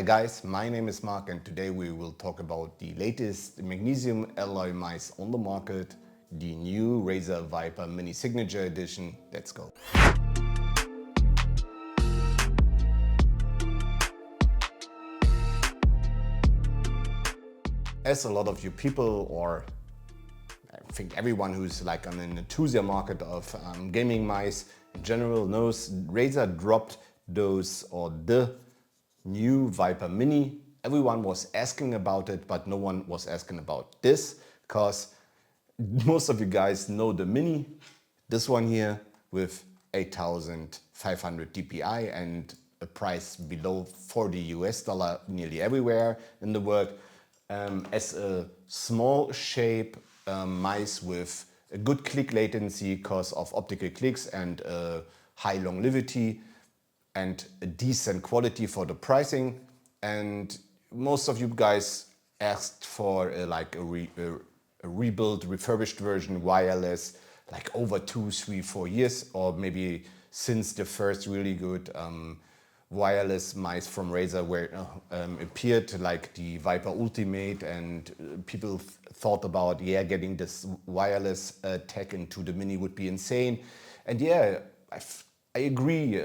Hi guys, my name is Mark and today we will talk about the latest magnesium alloy mice on the market, the new RAZER VIPER Mini Signature Edition. Let's go. As a lot of you people, or I think everyone who's like on an enthusiast market of gaming mice in general knows, RAZER dropped the new VIPER Mini. Everyone was asking about it, but no one was asking about this, because most of you guys know the Mini, this one here with 8,500 DPI and a price below $40 nearly everywhere in the world, as a small shape mice with a good click latency because of optical clicks and high longevity and a decent quality for the pricing. And most of you guys asked for a rebuilt, refurbished version, wireless, like over 2, 3, 4 years, or maybe since the first really good wireless mice from RAZER were appeared, like the VIPER Ultimate, and people thought about, yeah, getting this wireless tech into the Mini would be insane. And yeah, I agree,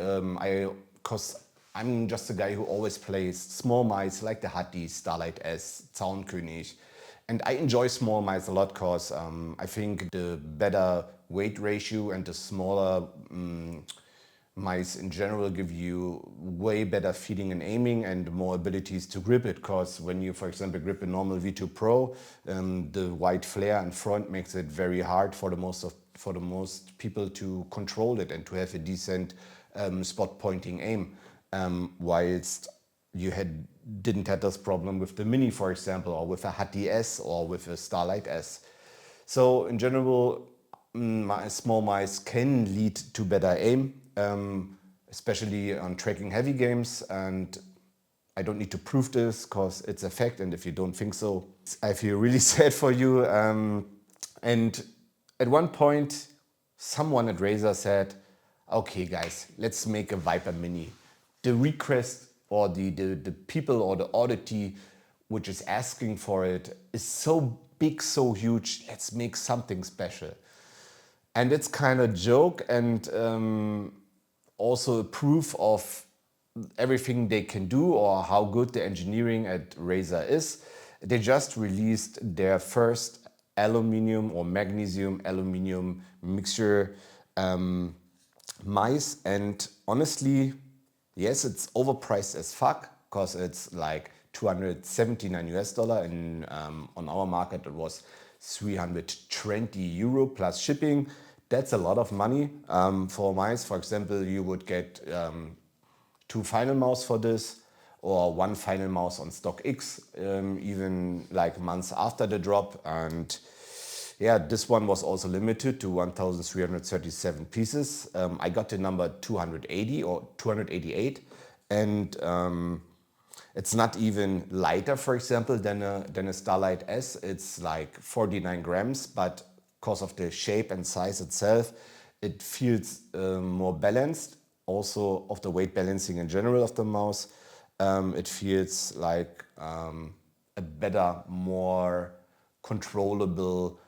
because I'm just a guy who always plays small mice like the Hatti, Starlight S, Zaunkönig. And I enjoy small mice a lot because I think the better weight ratio and the smaller mice in general give you way better feeding and aiming and more abilities to grip it. Because when you, for example, grip a normal V2 Pro, the wide flare in front makes it very hard for the most people to control it and to have a decent spot pointing aim. Whilst you didn't have this problem with the Mini, for example, or with a Hatti S or with a Starlight S. So in general, small mice can lead to better aim, especially on tracking heavy games. And I don't need to prove this because it's a fact. And if you don't think so, I feel really sad for you. And at one point, someone at RAZER said, okay guys, let's make a VIPER Mini. The request or the people or the oddity which is asking for it is so big, so huge, let's make something special. And it's kind of a joke and also a proof of everything they can do or how good the engineering at RAZER is. They just released their first aluminum or magnesium aluminum mixture mice, and honestly, yes, it's overpriced as fuck because it's like $279 and on our market it was 320 euro plus shipping. That's a lot of money for mice. For example, you would get 2 final mouse for this, or 1 final mouse on stock X, even like months after the drop. And yeah, this one was also limited to 1,337 pieces. I got the number 280 or 288, and it's not even lighter, for example, than a Starlight S. It's like 49 grams, but because of the shape and size itself, it feels more balanced. Also of the weight balancing in general of the mouse, it feels like a better, more controllable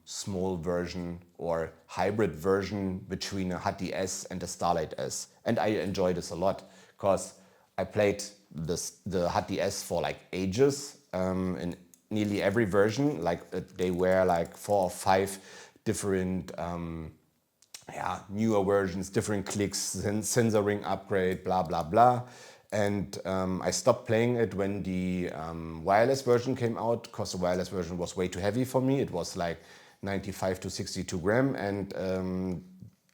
small version or hybrid version between a Hatti S and a Starlight S. And I enjoy this a lot because I played the Hatti S for like ages in nearly every version. Like they were like 4 or 5 different newer versions, different clicks, sensoring upgrade, blah, blah, blah. And I stopped playing it when the wireless version came out because the wireless version was way too heavy for me. It was like 95 to 62 gram. And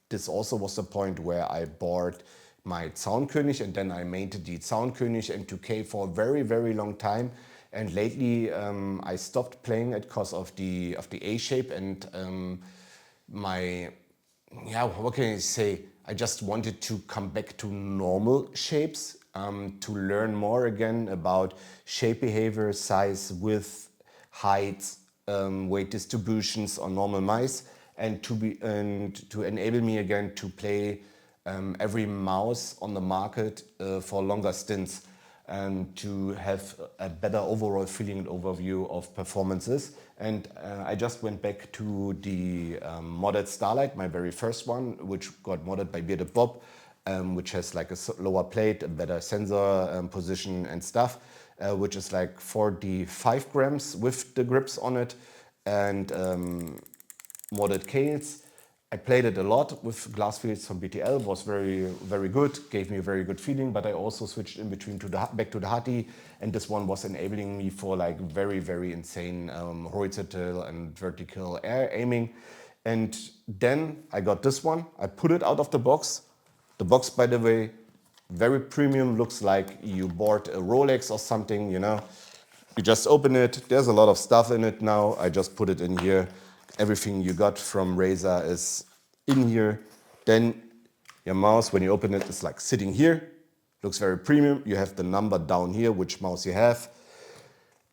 this also was the point where I bought my Zaunkönig, and then I maintained the Zaunkönig M2K for a very, very long time. And lately I stopped playing it because of the A shape and what can I say? I just wanted to come back to normal shapes, to learn more again about shape behavior, size, width, height, weight distributions on normal mice, and to enable me again to play every mouse on the market for longer stints. to have a better overall feeling and overview of performances. And I just went back to the modded Starlight, my very first one, which got modded by Bearded Bob, which has like a lower plate, a better sensor position and stuff, which is like 45 grams with the grips on it, and modded Kales. I played it a lot with glass fields from BTL, was very good, gave me a very good feeling, but I also switched in between to back to the Hati, and this one was enabling me for like very insane horizontal and vertical air aiming. And then I got this one, I put it out of the box. The box, by the way, very premium, looks like you bought a Rolex or something, you know. You just open it, there's a lot of stuff in it now, I just put it in here. Everything you got from Razer is in here. Then your mouse, when you open it, is like sitting here. Looks very premium. You have the number down here, which mouse you have.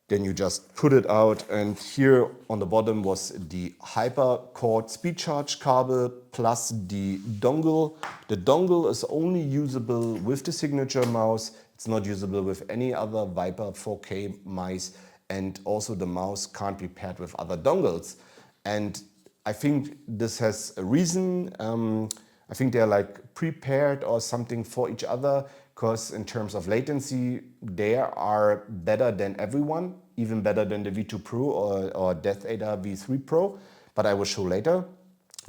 Then you just put it out, and here on the bottom was the HyperCord speed charge cable plus the dongle. The dongle is only usable with the signature mouse. It's not usable with any other VIPER 4K mice, and also the mouse can't be paired with other dongles. And I think this has a reason. I think they're like prepared or something for each other, because in terms of latency, they are better than everyone, even better than the V2 Pro or Death Adder V3 Pro, but I will show later.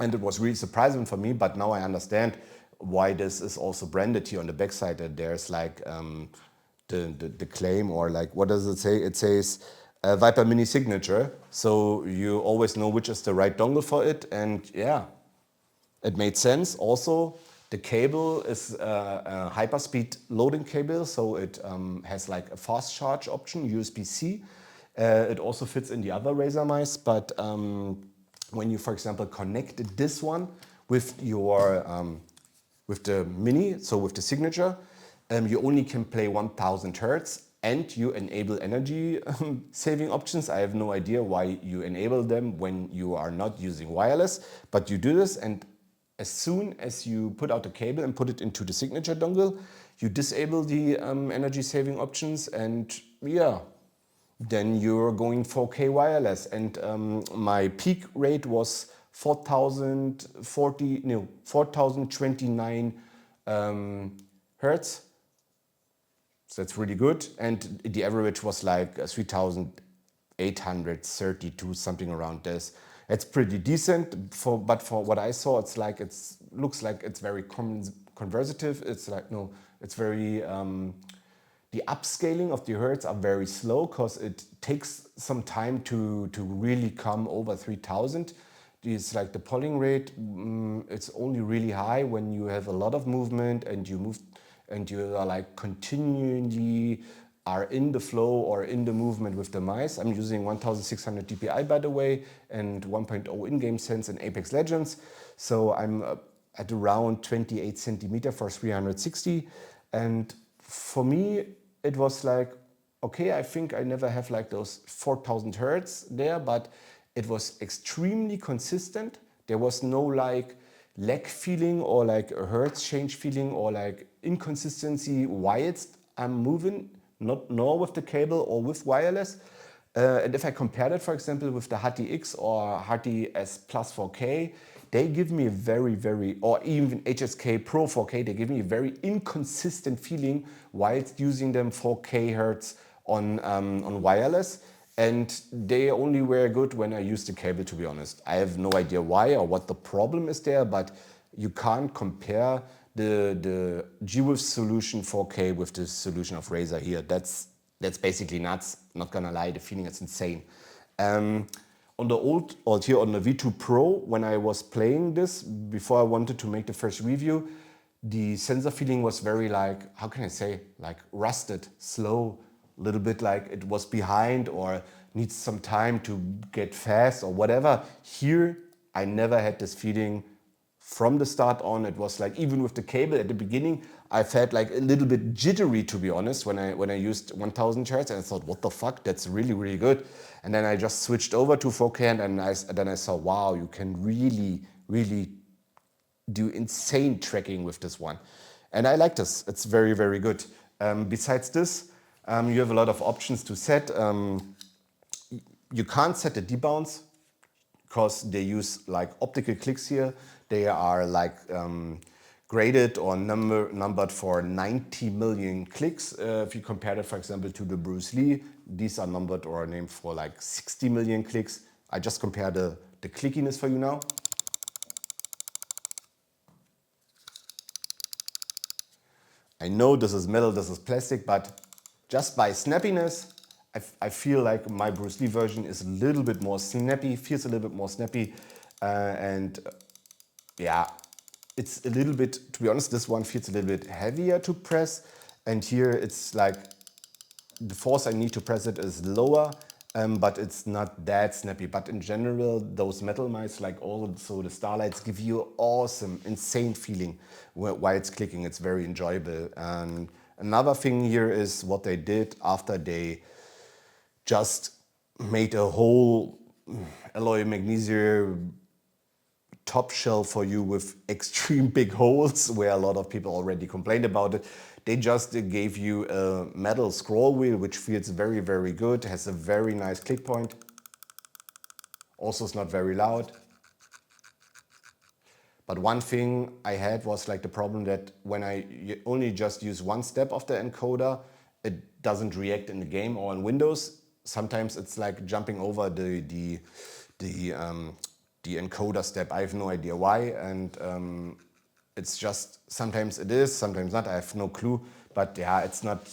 And it was really surprising for me, but now I understand why this is also branded here on the backside. That there's like the claim, or like, what does it say? It says VIPER Mini Signature, so you always know which is the right dongle for it. And yeah, it made sense. Also, the cable is a hyperspeed loading cable, so it has like a fast charge option, USB-C. It also fits in the other Razer mice, but when you, for example, connect this one with your with the Mini, so with the Signature, you only can play 1000 Hertz, and you enable energy saving options. I have no idea why you enable them when you are not using wireless, but you do this, and as soon as you put out the cable and put it into the Signature dongle, you disable the energy saving options, and yeah, then you're going 4K wireless. And my peak rate was 4029 Hertz. So that's really good. And the average was like 3832, something around this. It's pretty decent, but for what I saw, it's like, looks like it's very conservative. It's like, no, it's very, the upscaling of the hertz are very slow, because it takes some time to really come over 3000. It's like the polling rate, it's only really high when you have a lot of movement and you move, and you are like continually are in the flow or in the movement with the mice. I'm using 1600 dpi, by the way, and 1.0 in-game sense in Apex Legends. So I'm at around 28 centimeter for 360. And for me, it was like, okay, I think I never have like those 4000 Hertz there, but it was extremely consistent. There was no like lag feeling or like a Hertz change feeling or like inconsistency whilst I'm moving, nor with the cable or with wireless. And if I compare that, for example, with the Hati X or Hati S Plus 4K, they give me a very, or even HSK Pro 4K, they give me a very inconsistent feeling whilst using them 4K Hertz on wireless. And they only were good when I used the cable, to be honest. I have no idea why or what the problem is there, but you can't compare the G-Wiz solution 4K with the solution of Razer here. That's basically nuts. Not gonna lie, the feeling is insane. On the here on the V2 Pro, when I was playing this, before I wanted to make the first review, the sensor feeling was very like, how can I say, like rusted, slow, a little bit like it was behind or needs some time to get fast or whatever. Here, I never had this feeling from the start on. It was like, even with the cable at the beginning, I felt like a little bit jittery, to be honest, when I used 1000 Hertz, and I thought, what the fuck, that's really good. And then I just switched over to 4K, and then I saw, wow, you can really do insane tracking with this one. And I like this, it's very good. Besides this, You have a lot of options to set. You can't set the debounce because they use like optical clicks here. They are like graded or numbered for 90 million clicks. If you compare it, for example, to the Bruce Lee, these are numbered or named for like 60 million clicks. I just compare the clickiness for you now. I know this is metal, this is plastic, but just by snappiness, I feel like my Bruce Lee version is a little bit more snappy, feels a little bit more snappy. And yeah, it's a little bit, to be honest, this one feels a little bit heavier to press. And here it's like the force I need to press it is lower, but it's not that snappy. But in general, those metal mice, like also the Starlights, give you awesome, insane feeling while it's clicking. It's very enjoyable. And another thing here is what they did after they just made a whole alloy magnesium top shell for you with extreme big holes, where a lot of people already complained about it. They just gave you a metal scroll wheel, which feels very, very good, has a very nice click point. Also, it's not very loud. But one thing I had was like the problem that when I only just use one step of the encoder, it doesn't react in the game or in Windows. Sometimes it's like jumping over the encoder step. I have no idea why, and it's just sometimes it is, sometimes not. I have no clue, but yeah, it's not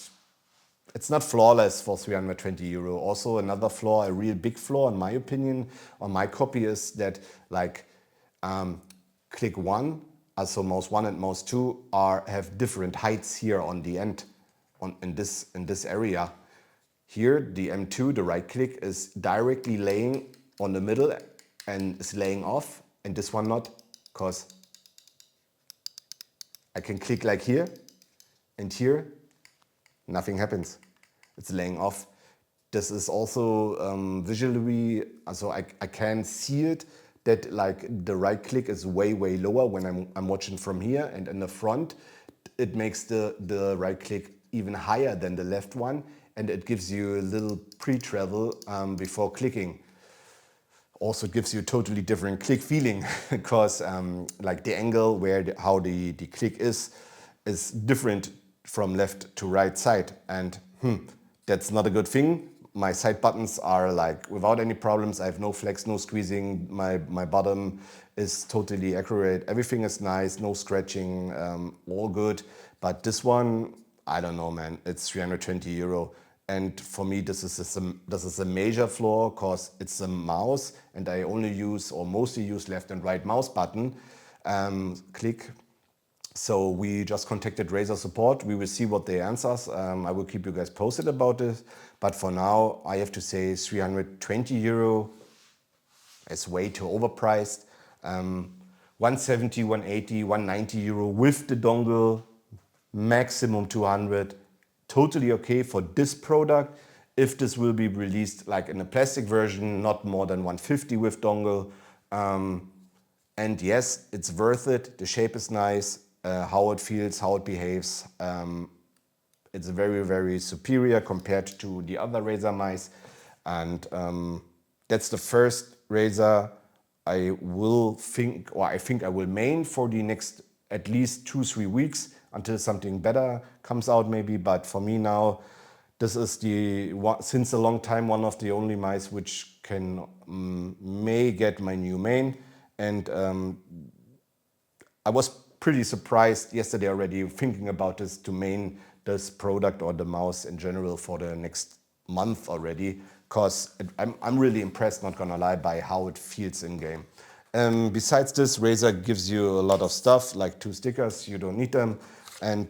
flawless for 320 euro. Also, another flaw, a real big flaw in my opinion, on my copy is that like click 1, also mouse 1 and mouse 2 have different heights here on the end, in this area. Here, the M2, the right click, is directly laying on the middle and is laying off, and this one not, because I can click like here, and here, nothing happens. It's laying off. This is also visually, so I can see it, that like the right click is way, way lower when I'm watching from here, and in the front, it makes the right click even higher than the left one, and it gives you a little pre-travel before clicking. Also gives you a totally different click feeling because like the angle where how the click is different from left to right side, and that's not a good thing. My side buttons are like without any problems. I have no flex, no squeezing. My bottom is totally accurate. Everything is nice, no scratching, all good. But this one, I don't know, man. It's 320 euro. And for me, this is a major flaw because it's a mouse and I only use or mostly use left and right mouse button click. So we just contacted RAZER support. We will see what they answer us. I will keep you guys posted about this. But for now, I have to say 320 euro is way too overpriced. 170, 180, 190 euro with the dongle, maximum 200. Totally okay for this product. If this will be released like in a plastic version, not more than 150 with dongle. And yes, it's worth it. The shape is nice, how it feels, how it behaves. It's very, very superior compared to the other RAZER mice. And that's the first RAZER I think I will main for the next at least 2-3 weeks until something better comes out maybe. But for me now, this is since a long time one of the only mice which may get my new main. And I was pretty surprised yesterday already thinking about this to main this product or the mouse in general for the next month already, because I'm really impressed, not gonna lie, by how it feels in game. Besides this, RAZER gives you a lot of stuff like 2 stickers, you don't need them, and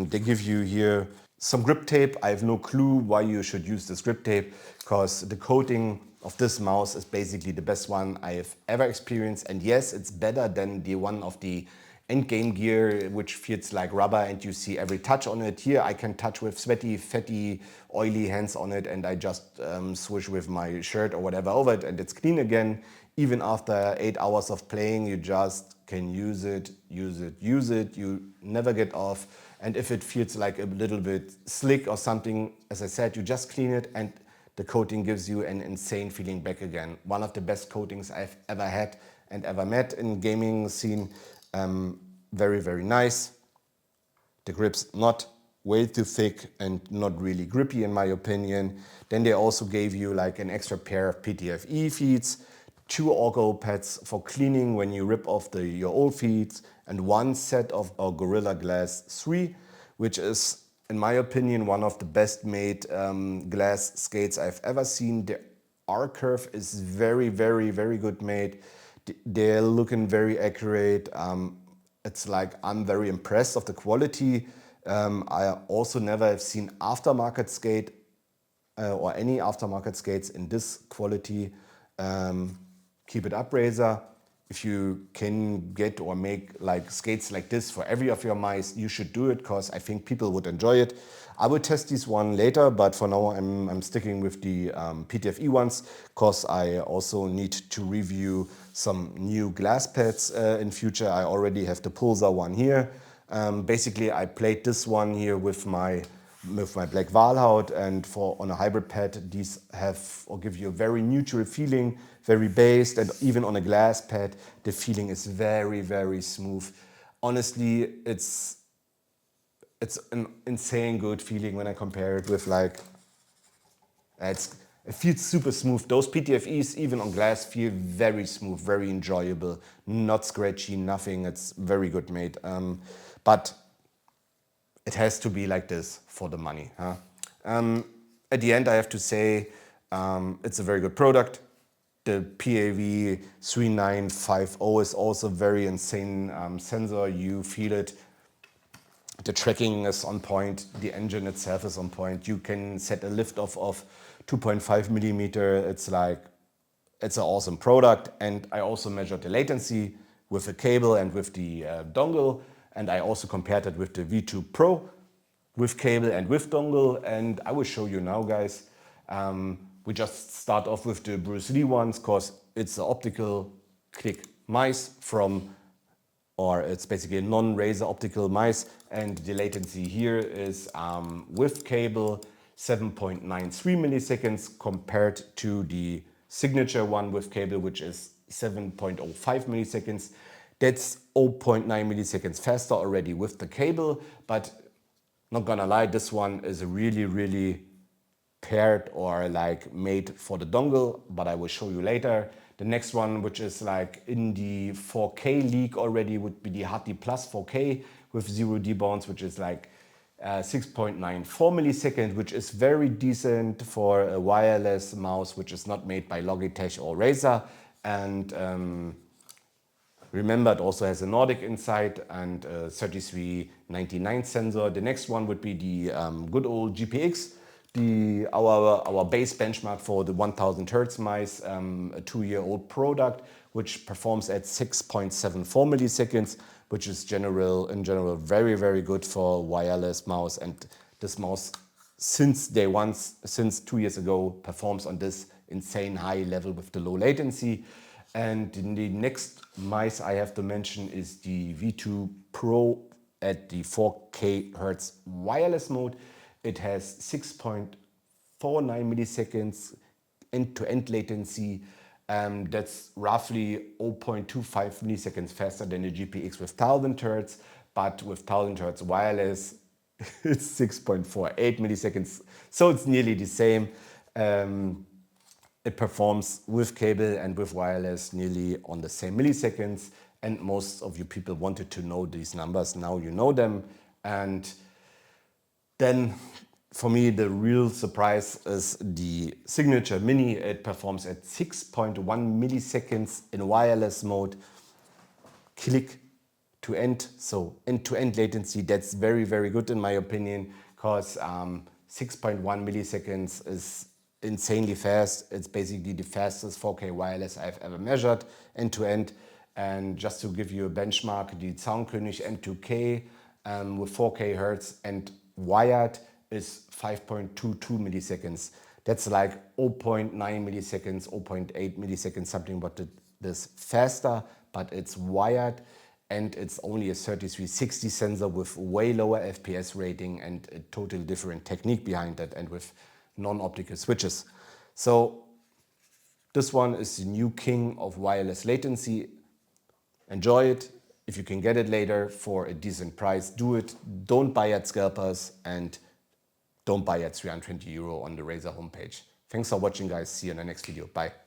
they give you here some grip tape. I have no clue why you should use this grip tape, because the coating of this mouse is basically the best one I have ever experienced, and yes, it's better than the one of the endgame gear, which feels like rubber and you see every touch on it. Here I can touch with sweaty, fatty, oily hands on it, and I just swish with my shirt or whatever over it and it's clean again. Even after 8 hours of playing, you just can use it, use it, use it. You never get off. And if it feels like a little bit slick or something, as I said, you just clean it and the coating gives you an insane feeling back again. One of the best coatings I've ever had and ever met in gaming scene. Very, very nice. The grip's not way too thick and not really grippy in my opinion. Then they also gave you like an extra pair of PTFE feeds, 2 Orgo pads for cleaning when you rip off your old feeds, and 1 set of our Gorilla Glass 3, which is, in my opinion, one of the best made glass skates I've ever seen. The R-curve is very, very, very good made. They're looking very accurate. It's like, I'm very impressed of the quality. I also never have seen aftermarket skate or any aftermarket skates in this quality. Keep it up, RAZER. If you can get or make like skates like this for every of your mice, you should do it, because I think people would enjoy it. I will test this one later, but for now I'm sticking with the PTFE ones, because I also need to review some new glass pads in future. I already have the Pulsar one here. Basically, I played this one here with my black Walhaut, and on a hybrid pad, these have or give you a very neutral feeling, very based, and even on a glass pad, the feeling is very, very smooth. Honestly, it's an insane good feeling when I compare it with like, it feels super smooth. Those PTFEs, even on glass, feel very smooth, very enjoyable, not scratchy, nothing. It's very good made. But it has to be like this for the money. Huh? At the end, I have to say it's a very good product. The PAV 3950 is also very insane sensor. You feel it. The tracking is on point. The engine itself is on point. You can set a lift off of 2.5 millimeter. It's like, it's an awesome product. And I also measured the latency with the cable and with the dongle. And I also compared it with the V2 Pro with cable and with dongle. And I will show you now, guys. We just start off with the Bruce Lee ones, because it's an optical click mice or it's basically a non-RAZER optical mice. And the latency here is with cable 7.93 milliseconds compared to the signature one with cable, which is 7.05 milliseconds. That's 0.9 milliseconds faster already with the cable, but not gonna lie, this one is really, really paired or like made for the dongle, but I will show you later. The next one, which is like in the 4K league already, would be the Hardy Plus 4K with 0 debounce, which is like 6.94 milliseconds, which is very decent for a wireless mouse, which is not made by Logitech or RAZER. And remember, it also has a Nordic inside and a 3399 sensor. The next one would be the good old GPX, our base benchmark for the 1000 Hertz mice, a 2-year-old product, which performs at 6.74 milliseconds, which is in general very, very good for wireless mouse. And this mouse, since 2 years ago, performs on this insane high level with the low latency. And the next mice I have to mention is the V2 Pro at the 4K Hertz wireless mode. It has 6.49 milliseconds end-to-end latency. That's roughly 0.25 milliseconds faster than the GPX with 1000 Hertz, but with 1000 Hertz wireless, it's 6.48 milliseconds. So it's nearly the same. It performs with cable and with wireless nearly on the same milliseconds. And most of you people wanted to know these numbers. Now you know them. And then for me, the real surprise is the Signature Mini. It performs at 6.1 milliseconds in wireless mode, click to end. So end-to-end latency, that's very, very good in my opinion, because 6.1 milliseconds is insanely fast. It's basically the fastest 4K wireless I've ever measured end-to-end. And just to give you a benchmark, the Soundkönig M2K with 4K Hertz and wired is 5.22 milliseconds. That's like 0.9 milliseconds, 0.8 milliseconds, something but this faster, but it's wired. and it's only a 3360 sensor with way lower FPS rating and a totally different technique behind that, and with non-optical switches. So this one is the new king of wireless latency. Enjoy it. If you can get it later for a decent price, do it. Don't buy at scalpers, and don't buy at €320 on the RAZER homepage. Thanks for watching, guys. See you in the next video. Bye.